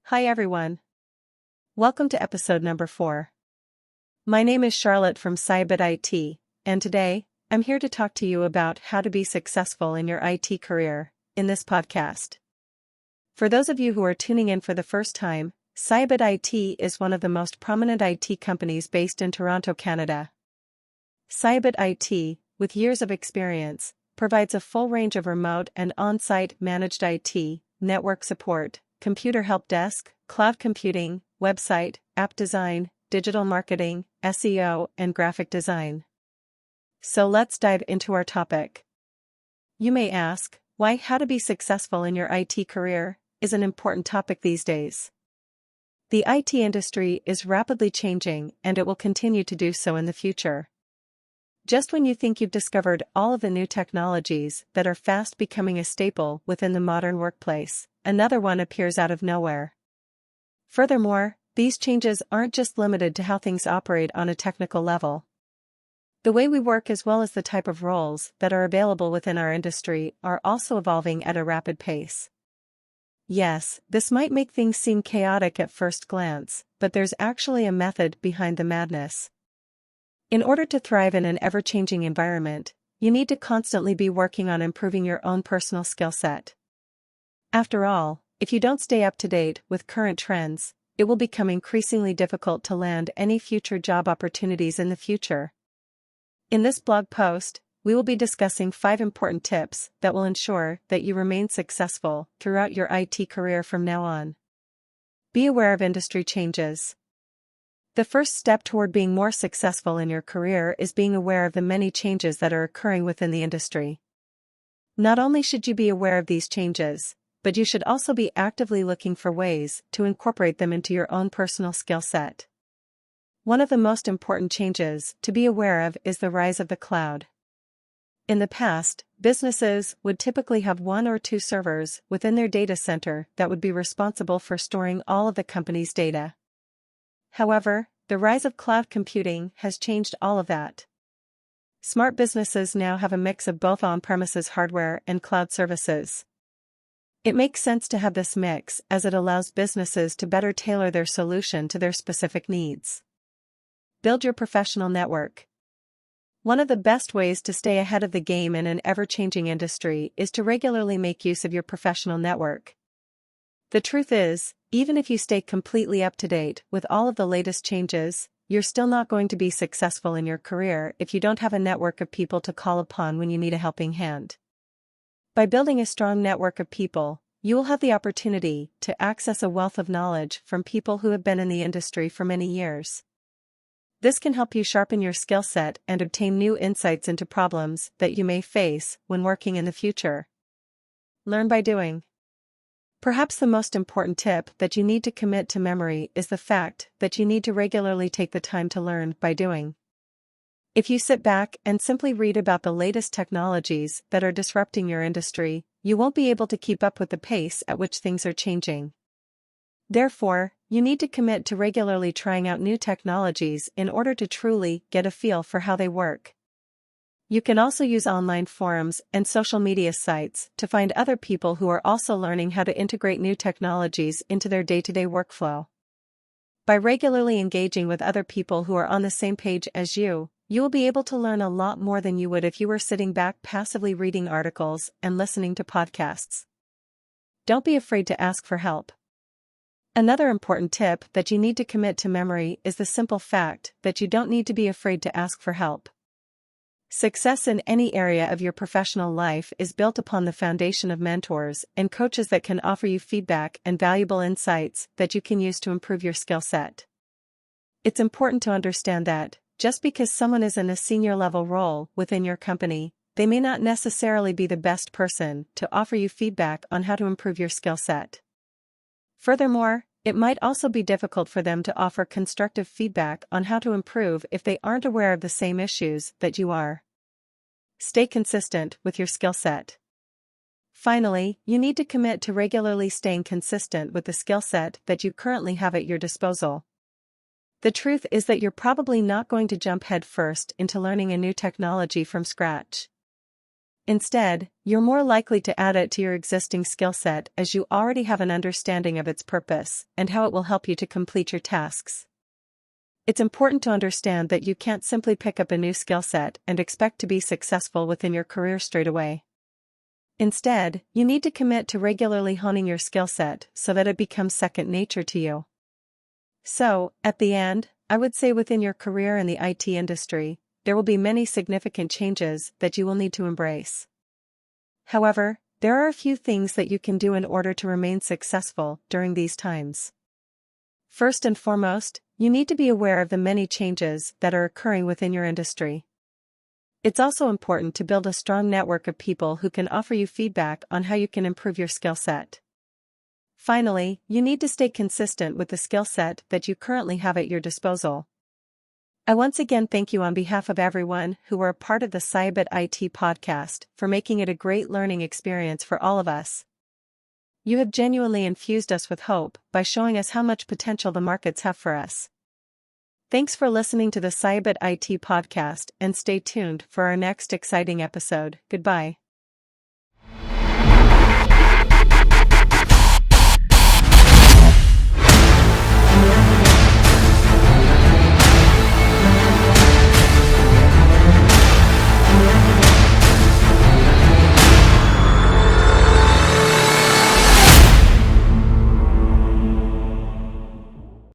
Hi everyone. Welcome to episode number 4. My name is Charlotte from skillset IT, and today, I'm here to talk to you about how to be successful in your IT career, in this podcast. For those of you who are tuning in for the first time, skillset IT is one of the most prominent IT companies based in Toronto, Canada. skillset IT, with years of experience, provides a full range of remote and on-site managed IT, network support, computer help desk, cloud computing, website, app design, digital marketing, SEO, and graphic design. So let's dive into our topic. You may ask, why how to be successful in your IT career is an important topic these days. The IT industry is rapidly changing and it will continue to do so in the future. Just when you think you've discovered all of the new technologies that are fast becoming a staple within the modern workplace, another one appears out of nowhere. Furthermore, these changes aren't just limited to how things operate on a technical level. The way we work as well as the type of roles that are available within our industry are also evolving at a rapid pace. Yes, this might make things seem chaotic at first glance, but there's actually a method behind the madness. In order to thrive in an ever-changing environment, you need to constantly be working on improving your own personal skill set. After all, if you don't stay up to date with current trends, it will become increasingly difficult to land any future job opportunities in the future. In this blog post, we will be discussing 5 important tips that will ensure that you remain successful throughout your IT career from now on. Be aware of industry changes. The first step toward being more successful in your career is being aware of the many changes that are occurring within the industry. Not only should you be aware of these changes, but you should also be actively looking for ways to incorporate them into your own personal skill set. One of the most important changes to be aware of is the rise of the cloud. In the past, businesses would typically have 1 or 2 servers within their data center that would be responsible for storing all of the company's data. However, the rise of cloud computing has changed all of that. Smart businesses now have a mix of both on-premises hardware and cloud services. It makes sense to have this mix as it allows businesses to better tailor their solution to their specific needs. Build your professional network. One of the best ways to stay ahead of the game in an ever-changing industry is to regularly make use of your professional network. The truth is, even if you stay completely up to date with all of the latest changes, you're still not going to be successful in your career if you don't have a network of people to call upon when you need a helping hand. By building a strong network of people, you will have the opportunity to access a wealth of knowledge from people who have been in the industry for many years. This can help you sharpen your skill set and obtain new insights into problems that you may face when working in the future. Learn by doing. Perhaps the most important tip that you need to commit to memory is the fact that you need to regularly take the time to learn by doing. If you sit back and simply read about the latest technologies that are disrupting your industry, you won't be able to keep up with the pace at which things are changing. Therefore, you need to commit to regularly trying out new technologies in order to truly get a feel for how they work. You can also use online forums and social media sites to find other people who are also learning how to integrate new technologies into their day-to-day workflow. By regularly engaging with other people who are on the same page as you will be able to learn a lot more than you would if you were sitting back passively reading articles and listening to podcasts. Don't be afraid to ask for help. Another important tip that you need to commit to memory is the simple fact that you don't need to be afraid to ask for help. Success in any area of your professional life is built upon the foundation of mentors and coaches that can offer you feedback and valuable insights that you can use to improve your skill set. It's important to understand that, just because someone is in a senior level role within your company, they may not necessarily be the best person to offer you feedback on how to improve your skill set. Furthermore, it might also be difficult for them to offer constructive feedback on how to improve if they aren't aware of the same issues that you are. Stay consistent with your skill set. Finally, you need to commit to regularly staying consistent with the skill set that you currently have at your disposal. The truth is that you're probably not going to jump headfirst into learning a new technology from scratch. Instead, you're more likely to add it to your existing skill set as you already have an understanding of its purpose and how it will help you to complete your tasks. It's important to understand that you can't simply pick up a new skill set and expect to be successful within your career straight away. Instead, you need to commit to regularly honing your skill set so that it becomes second nature to you. So, at the end, I would say within your career in the IT industry, there will be many significant changes that you will need to embrace. However, there are a few things that you can do in order to remain successful during these times. First and foremost, you need to be aware of the many changes that are occurring within your industry. It's also important to build a strong network of people who can offer you feedback on how you can improve your skill set. Finally, you need to stay consistent with the skill set that you currently have at your disposal. I once again thank you on behalf of everyone who were a part of the Skillset IT podcast for making it a great learning experience for all of us. You have genuinely infused us with hope by showing us how much potential the markets have for us. Thanks for listening to the Skillset IT podcast and stay tuned for our next exciting episode. Goodbye.